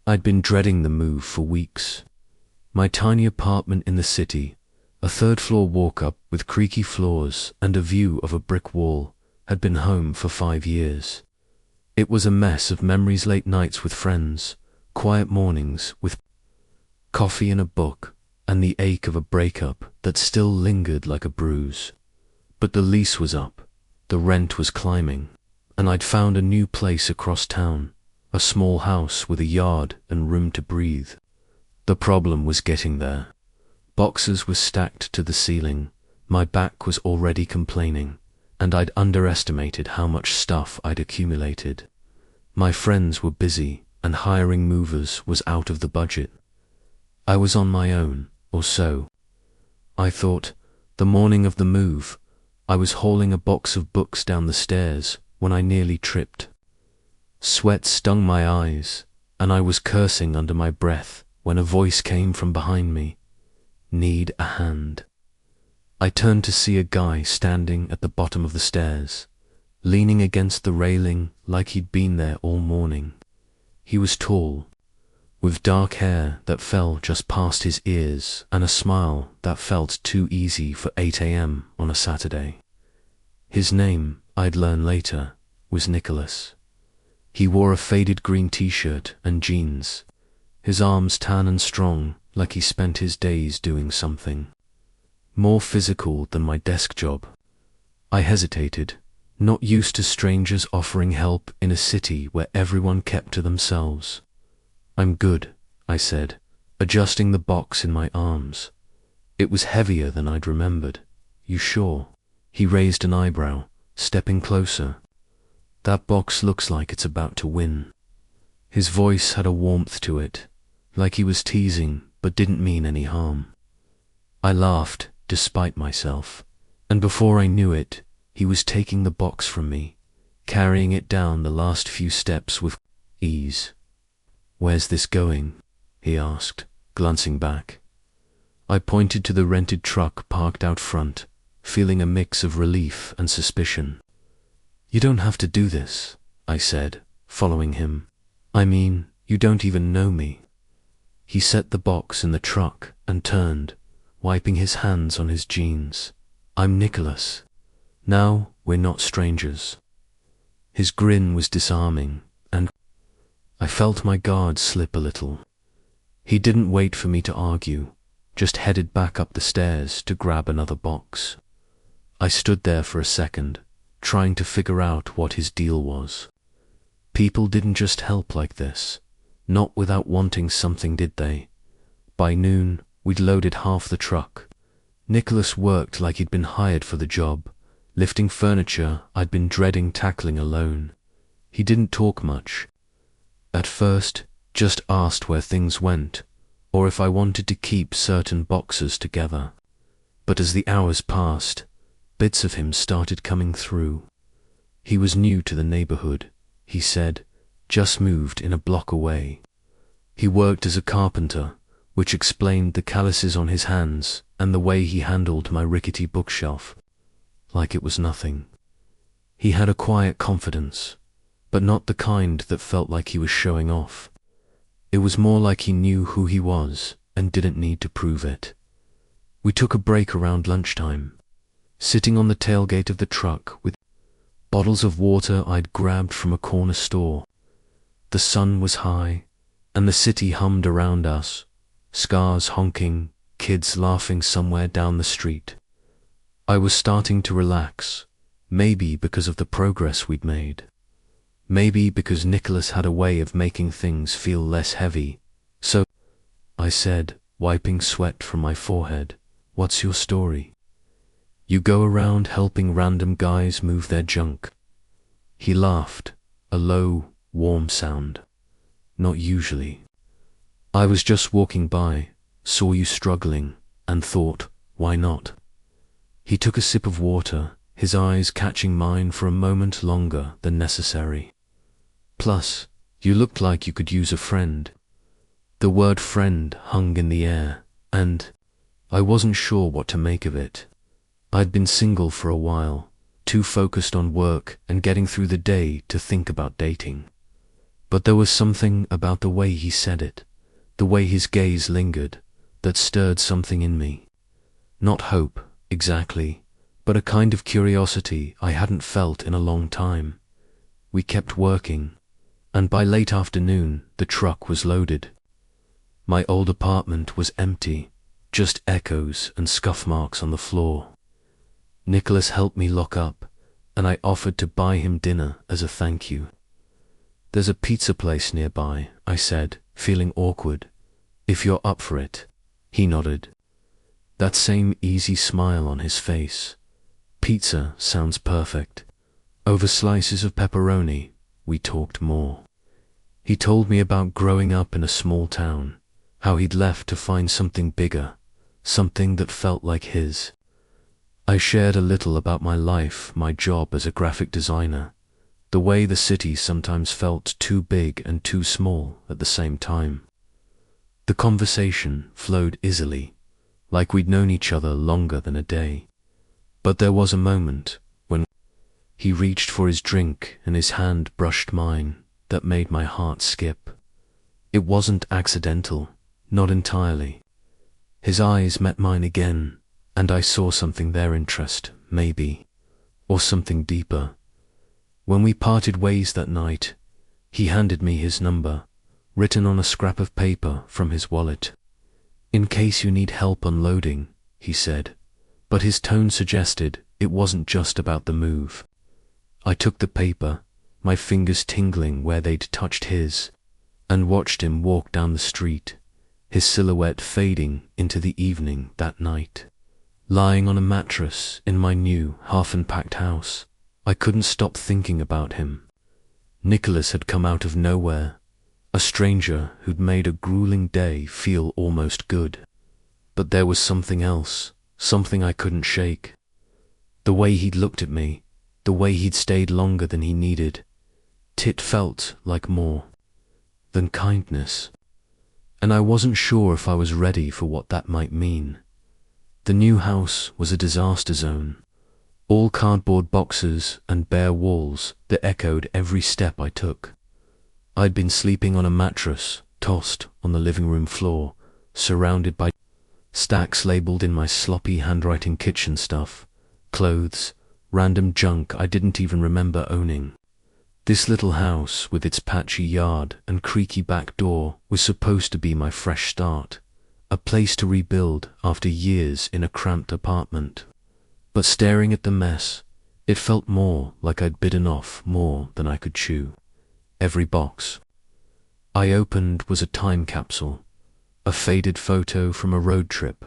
I'd been dreading the move for weeks. My tiny apartment in the city, a third-floor walk-up with creaky floors and a view of a brick wall, had been home for 5 years. It was a mess of memories, late nights with friends, quiet mornings with coffee and a book, and the ache of a breakup that still lingered like a bruise. But the lease was up, the rent was climbing, and I'd found a new place across town, a small house with a yard and room to breathe. The problem was getting there. Boxes were stacked to the ceiling, my back was already complaining, and I'd underestimated how much stuff I'd accumulated. My friends were busy, and hiring movers was out of the budget. I was on my own, or so I thought. The morning of the move, I was hauling a box of books down the stairs when I nearly tripped. Sweat stung my eyes, and I was cursing under my breath when a voice came from behind me. "Need a hand." I turned to see a guy standing at the bottom of the stairs, leaning against the railing like he'd been there all morning. He was tall, with dark hair that fell just past his ears and a smile that felt too easy for 8 a.m. on a Saturday. His name, I'd learn later, was Nicholas. He wore a faded green t-shirt and jeans, his arms tan and strong like he spent his days doing something more physical than my desk job. I hesitated, not used to strangers offering help in a city where everyone kept to themselves. "I'm good," I said, adjusting the box in my arms. It was heavier than I'd remembered. "You sure?" He raised an eyebrow, stepping closer. "That box looks like it's about to win." His voice had a warmth to it, like he was teasing but didn't mean any harm. I laughed, despite myself, and before I knew it, he was taking the box from me, carrying it down the last few steps with ease. "Where's this going?" he asked, glancing back. I pointed to the rented truck parked out front, feeling a mix of relief and suspicion. "You don't have to do this," I said, following him. "I mean, you don't even know me." He set the box in the truck and turned, wiping his hands on his jeans. "I'm Nicholas. Now we're not strangers." His grin was disarming, and I felt my guard slip a little. He didn't wait for me to argue, just headed back up the stairs to grab another box. I stood there for a second, trying to figure out what his deal was. People didn't just help like this, not without wanting something, did they? By noon, we'd loaded half the truck. Nicholas worked like he'd been hired for the job, lifting furniture I'd been dreading tackling alone. He didn't talk much. At first, just asked where things went, or if I wanted to keep certain boxes together. But as the hours passed, bits of him started coming through. He was new to the neighborhood, he said, just moved in a block away. He worked as a carpenter, which explained the calluses on his hands and the way he handled my rickety bookshelf, like it was nothing. He had a quiet confidence, but not the kind that felt like he was showing off. It was more like he knew who he was and didn't need to prove it. We took a break around lunchtime, sitting on the tailgate of the truck with bottles of water I'd grabbed from a corner store. The sun was high, and the city hummed around us, cars honking, kids laughing somewhere down the street. I was starting to relax, maybe because of the progress we'd made. Maybe because Nicholas had a way of making things feel less heavy. "So," I said, wiping sweat from my forehead, "what's your story? You go around helping random guys move their junk." He laughed, a low, warm sound. "Not usually. I was just walking by, saw you struggling, and thought, why not?" He took a sip of water, his eyes catching mine for a moment longer than necessary. "Plus, you looked like you could use a friend." The word friend hung in the air, and I wasn't sure what to make of it. I'd been single for a while, too focused on work and getting through the day to think about dating. But there was something about the way he said it, the way his gaze lingered, that stirred something in me. Not hope, exactly, but a kind of curiosity I hadn't felt in a long time. We kept working, and by late afternoon the truck was loaded. My old apartment was empty, just echoes and scuff marks on the floor. Nicholas helped me lock up, and I offered to buy him dinner as a thank you. "There's a pizza place nearby," I said, feeling awkward. "If you're up for it." He nodded, that same easy smile on his face. Pizza sounds perfect. Over slices of pepperoni, we talked more. He told me about growing up in a small town, how he'd left to find something bigger, something that felt like his. I shared a little about my life, my job as a graphic designer, the way the city sometimes felt too big and too small at the same time. The conversation flowed easily, like we'd known each other longer than a day. But there was a moment when he reached for his drink and his hand brushed mine that made my heart skip. It wasn't accidental, not entirely. His eyes met mine again, and I saw something there, interest, maybe, or something deeper. When we parted ways that night, he handed me his number, written on a scrap of paper from his wallet. "In case you need help unloading," he said, but his tone suggested it wasn't just about the move. I took the paper, my fingers tingling where they'd touched his, and watched him walk down the street, his silhouette fading into the evening that night. Lying on a mattress in my new, half-unpacked house, I couldn't stop thinking about him. Nicholas had come out of nowhere, a stranger who'd made a grueling day feel almost good. But there was something else, something I couldn't shake. The way he'd looked at me, the way he'd stayed longer than he needed, it felt like more than kindness. And I wasn't sure if I was ready for what that might mean. The new house was a disaster zone. All cardboard boxes and bare walls that echoed every step I took. I'd been sleeping on a mattress, tossed on the living room floor, surrounded by stacks labeled in my sloppy handwriting kitchen stuff, clothes, random junk I didn't even remember owning. This little house, with its patchy yard and creaky back door, was supposed to be my fresh start, a place to rebuild after years in a cramped apartment. But staring at the mess, it felt more like I'd bitten off more than I could chew. Every box I opened was a time capsule, a faded photo from a road trip,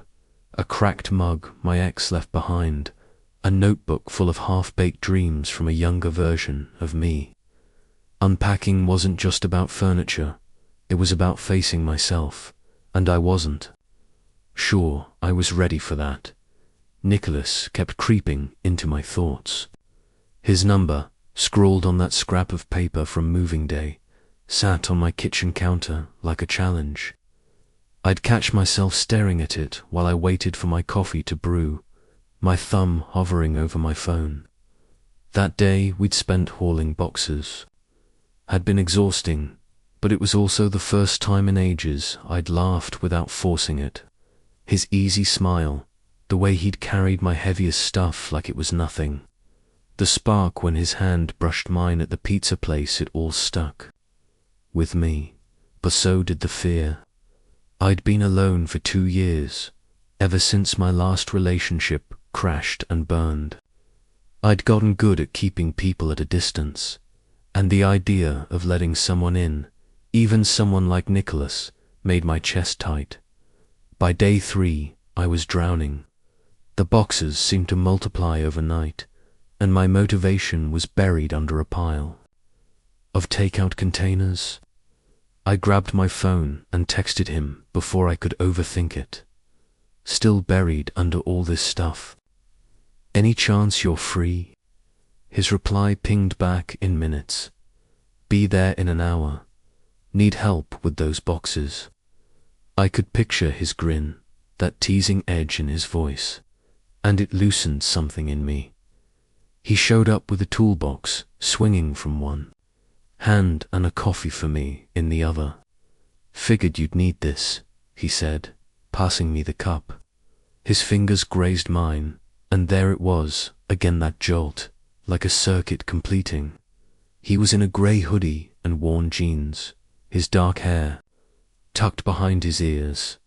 a cracked mug my ex left behind, a notebook full of half-baked dreams from a younger version of me. Unpacking wasn't just about furniture, it was about facing myself, and I wasn't sure I was ready for that. Nicholas kept creeping into my thoughts. His number, scrawled on that scrap of paper from moving day, sat on my kitchen counter like a challenge. I'd catch myself staring at it while I waited for my coffee to brew, my thumb hovering over my phone. That day we'd spent hauling boxes. Had been exhausting, but it was also the first time in ages I'd laughed without forcing it. His easy smile, the way he'd carried my heaviest stuff like it was nothing. The spark when his hand brushed mine at the pizza place, it all stuck with me, but so did the fear. I'd been alone for 2 years, ever since my last relationship crashed and burned. I'd gotten good at keeping people at a distance, and the idea of letting someone in, even someone like Nicholas, made my chest tight. By day 3, I was drowning. The boxes seemed to multiply overnight, and my motivation was buried under a pile of takeout containers. I grabbed my phone and texted him before I could overthink it. "Still buried under all this stuff. Any chance you're free?" His reply pinged back in minutes. "Be there in an hour. Need help with those boxes." I could picture his grin, that teasing edge in his voice, and it loosened something in me. He showed up with a toolbox, swinging from one, hand and a coffee for me in the other. Figured you'd need this, he said, passing me the cup. His fingers grazed mine, and there it was, again that jolt, like a circuit completing. He was in a grey hoodie and worn jeans, his dark hair tucked behind his ears,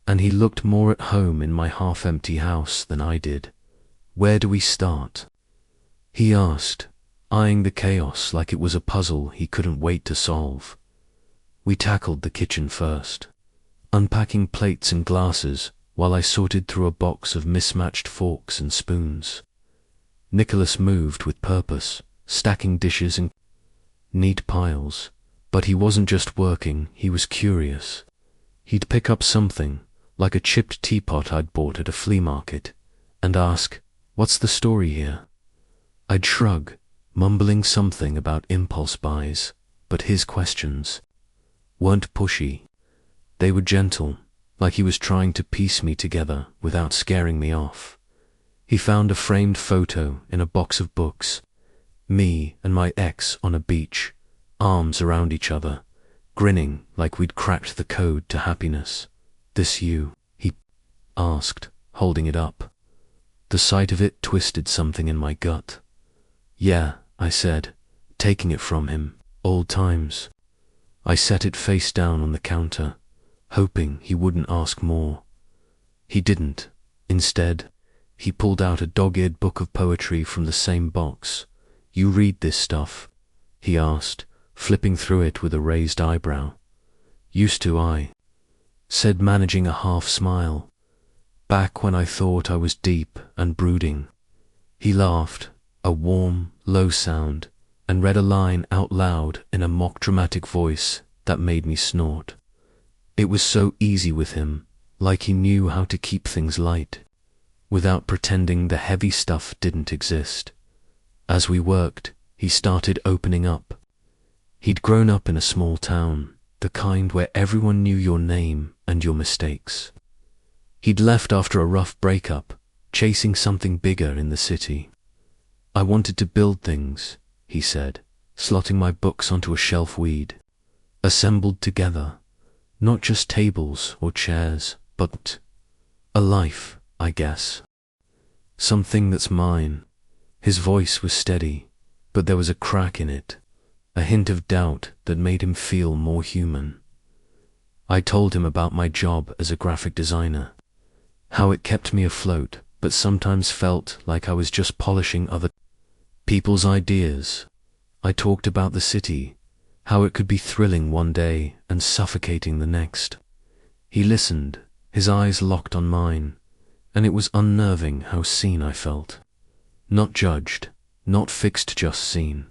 and he looked more at home in my half-empty house than I did. Where do we start? He asked, eyeing the chaos like it was a puzzle he couldn't wait to solve. We tackled the kitchen first, unpacking plates and glasses while I sorted through a box of mismatched forks and spoons. Nicholas moved with purpose, stacking dishes in neat piles, but he wasn't just working, he was curious. He'd pick up something, like a chipped teapot I'd bought at a flea market, and ask, "What's the story here?" I'd shrug, mumbling something about impulse buys, but his questions weren't pushy. They were gentle, like he was trying to piece me together without scaring me off. He found a framed photo in a box of books, me and my ex on a beach, arms around each other, grinning like we'd cracked the code to happiness. "This you?" he asked, holding it up. The sight of it twisted something in my gut. "Yeah," I said, taking it from him. "Old times." I set it face down on the counter, hoping he wouldn't ask more. He didn't. Instead, he pulled out a dog-eared book of poetry from the same box. "You read this stuff?" he asked, flipping through it with a raised eyebrow. "Used to," I said, managing a half-smile. "Back when I thought I was deep and brooding." He laughed, a warm, low sound, and read a line out loud in a mock-dramatic voice that made me snort. It was so easy with him, like he knew how to keep things light, without pretending the heavy stuff didn't exist. As we worked, he started opening up. He'd grown up in a small town, the kind where everyone knew your name and your mistakes. He'd left after a rough breakup, chasing something bigger in the city. "I wanted to build things," he said, slotting my books onto a shelf we'd assembled together. "Not just tables or chairs, but a life, I guess. Something that's mine." His voice was steady, but there was a crack in it, a hint of doubt that made him feel more human. I told him about my job as a graphic designer, how it kept me afloat, but sometimes felt like I was just polishing other people's ideas. I talked about the city, how it could be thrilling one day and suffocating the next. He listened, his eyes locked on mine, and it was unnerving how seen I felt. Not judged, not fixed, just seen.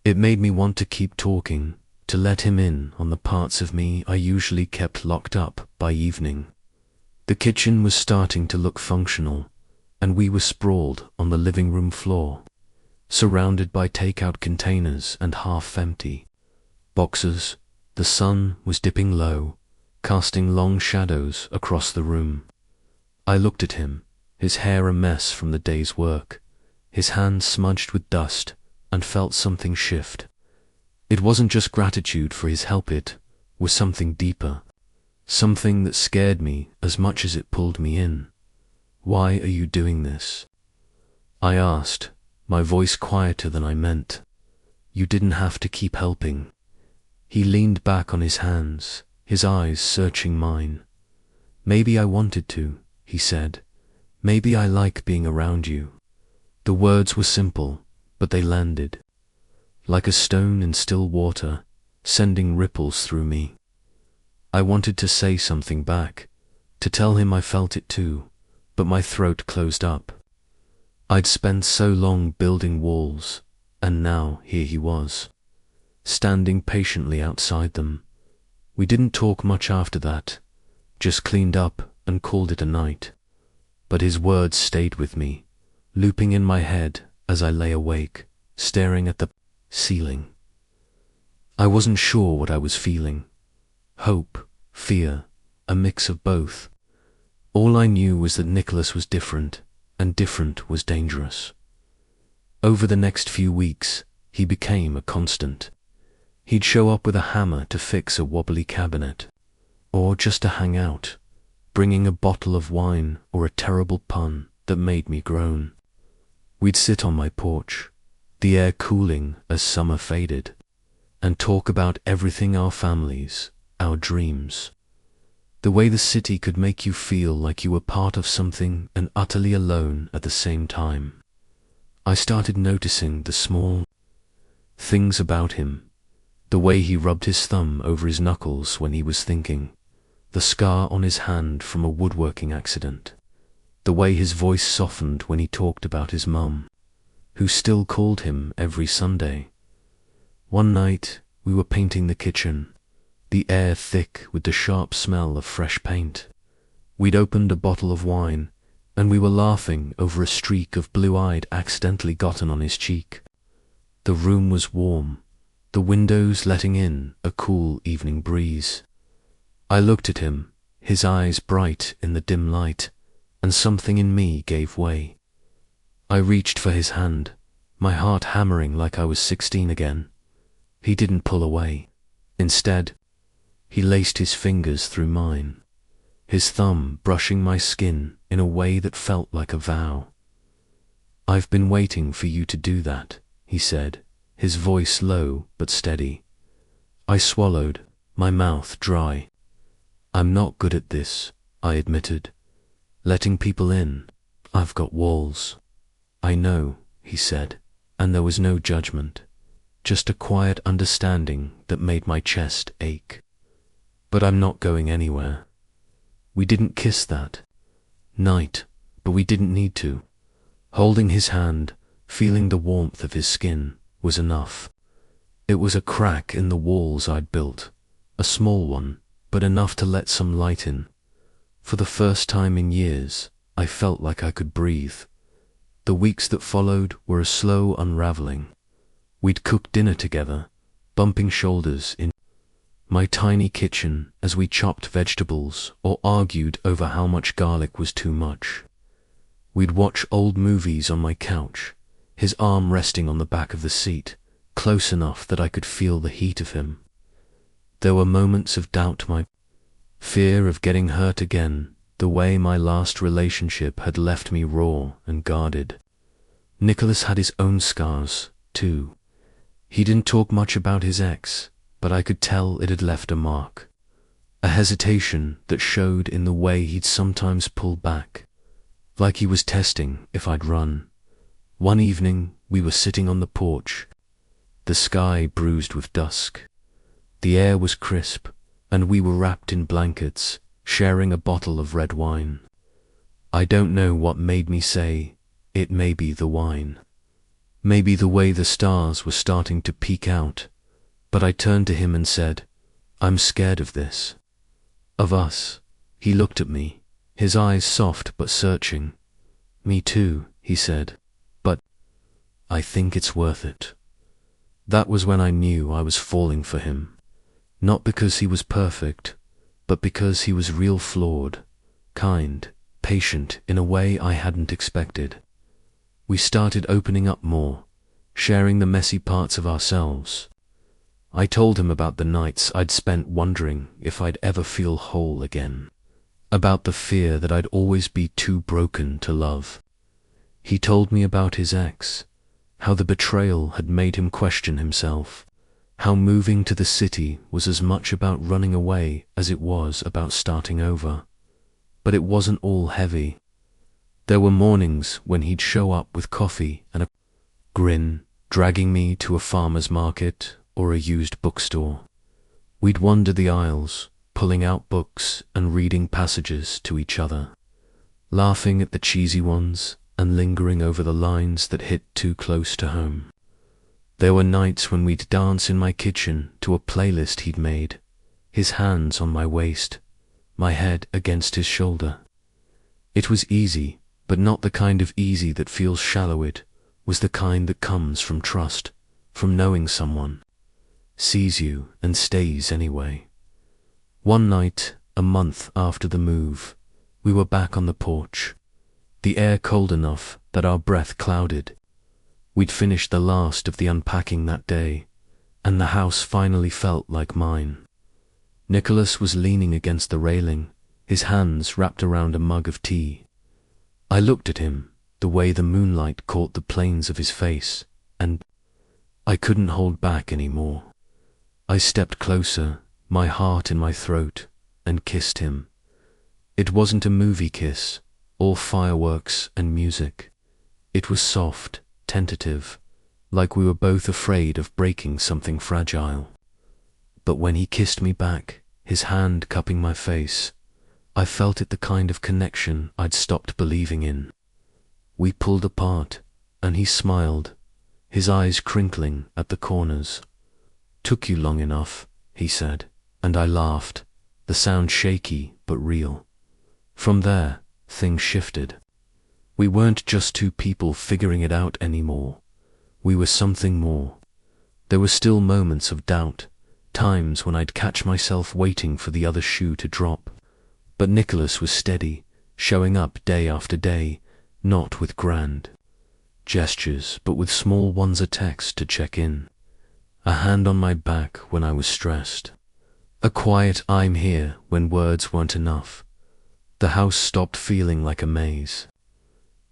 It made me want to keep talking, to let him in on the parts of me I usually kept locked up by evening. The kitchen was starting to look functional, and we were sprawled on the living room floor, surrounded by takeout containers and half-empty boxes. The sun was dipping low, casting long shadows across the room. I looked at him, his hair a mess from the day's work, his hands smudged with dust, and felt something shift. It wasn't just gratitude for his help, it was something deeper, something that scared me as much as it pulled me in. "Why are you doing this?" I asked, my voice quieter than I meant. "You didn't have to keep helping." He leaned back on his hands, his eyes searching mine. "Maybe I wanted to," he said. "Maybe I like being around you." The words were simple, but they landed like a stone in still water, sending ripples through me. I wanted to say something back, to tell him I felt it too, but my throat closed up. I'd spent so long building walls, and now here he was, standing patiently outside them. We didn't talk much after that, just cleaned up and called it a night. But his words stayed with me, looping in my head as I lay awake, staring at the ceiling. I wasn't sure what I was feeling. Hope, fear, a mix of both. All I knew was that Nicholas was different, and different was dangerous. Over the next few weeks, he became a constant. He'd show up with a hammer to fix a wobbly cabinet, or just to hang out, bringing a bottle of wine or a terrible pun that made me groan. We'd sit on my porch, the air cooling as summer faded, and talk about everything: our families, our dreams. The way the city could make you feel like you were part of something and utterly alone at the same time. I started noticing the small things about him. The way he rubbed his thumb over his knuckles when he was thinking, the scar on his hand from a woodworking accident, the way his voice softened when he talked about his mum, who still called him every Sunday. One night we were painting the kitchen, the air thick with the sharp smell of fresh paint. We'd opened a bottle of wine, and we were laughing over a streak of blue-eyed accidentally gotten on his cheek. The room was warm, the windows letting in a cool evening breeze. I looked at him, his eyes bright in the dim light, and something in me gave way. I reached for his hand, my heart hammering like I was 16 again. He didn't pull away. Instead, he laced his fingers through mine, his thumb brushing my skin in a way that felt like a vow. "I've been waiting for you to do that," he said, his voice low but steady. I swallowed, my mouth dry. "I'm not good at this," I admitted. "Letting people in. I've got walls." "I know," he said, and there was no judgment, just a quiet understanding that made my chest ache. "But I'm not going anywhere." We didn't kiss that night, but we didn't need to. Holding his hand, feeling the warmth of his skin, was enough. It was a crack in the walls I'd built, a small one, but enough to let some light in. For the first time in years, I felt like I could breathe. The weeks that followed were a slow unraveling. We'd cook dinner together, bumping shoulders in my tiny kitchen as we chopped vegetables or argued over how much garlic was too much. We'd watch old movies on my couch, his arm resting on the back of the seat, close enough that I could feel the heat of him. There were moments of doubt, my fear of getting hurt again, the way my last relationship had left me raw and guarded. Nicholas had his own scars, too. He didn't talk much about his ex, but I could tell it had left a mark. A hesitation that showed in the way he'd sometimes pull back, like he was testing if I'd run. One evening, we were sitting on the porch, the sky bruised with dusk. The air was crisp, and we were wrapped in blankets, sharing a bottle of red wine. I don't know what made me say, "It may be the wine." Maybe the way the stars were starting to peek out, but I turned to him and said, "I'm scared of this. Of us." He looked at me, his eyes soft but searching. "Me too," he said, "but I think it's worth it." That was when I knew I was falling for him. Not because he was perfect, but because he was real flawed, kind, patient in a way I hadn't expected. We started opening up more, sharing the messy parts of ourselves. I told him about the nights I'd spent wondering if I'd ever feel whole again, about the fear that I'd always be too broken to love. He told me about his ex, how the betrayal had made him question himself, how moving to the city was as much about running away as it was about starting over. But it wasn't all heavy. There were mornings when he'd show up with coffee and a grin, dragging me to a farmer's market or a used bookstore. We'd wander the aisles, pulling out books and reading passages to each other, laughing at the cheesy ones and lingering over the lines that hit too close to home. There were nights when we'd dance in my kitchen to a playlist he'd made, his hands on my waist, my head against his shoulder. It was easy, but not the kind of easy that feels shallow. It was the kind that comes from trust, from knowing someone sees you and stays anyway. One night, a month after the move, we were back on the porch, the air cold enough that our breath clouded. We'd finished the last of the unpacking that day, and the house finally felt like mine. Nicholas was leaning against the railing, his hands wrapped around a mug of tea. I looked at him, the way the moonlight caught the planes of his face, and I couldn't hold back anymore. I stepped closer, my heart in my throat, and kissed him. It wasn't a movie kiss, all fireworks and music. It was soft, tentative, like we were both afraid of breaking something fragile. But when he kissed me back, his hand cupping my face, I felt it the kind of connection I'd stopped believing in. We pulled apart, and he smiled, his eyes crinkling at the corners. "Took you long enough," he said, and I laughed, the sound shaky but real. From there, things shifted. We weren't just two people figuring it out anymore. We were something more. There were still moments of doubt, times when I'd catch myself waiting for the other shoe to drop. But Nicholas was steady, showing up day after day, not with grand gestures, but with small ones, a text to check in, a hand on my back when I was stressed, a quiet "I'm here" when words weren't enough. The house stopped feeling like a maze.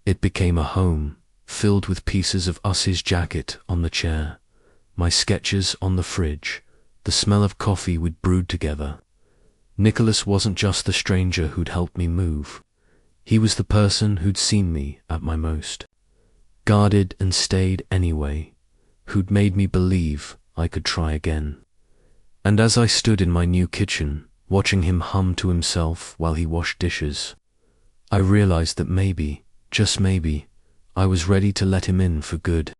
It became a home, filled with pieces of us: his jacket on the chair, my sketches on the fridge, the smell of coffee we'd brewed together. Nicholas wasn't just the stranger who'd helped me move. He was the person who'd seen me at my most, guarded and stayed anyway, who'd made me believe I could try again. And as I stood in my new kitchen, watching him hum to himself while he washed dishes, I realized that maybe, just maybe, I was ready to let him in for good.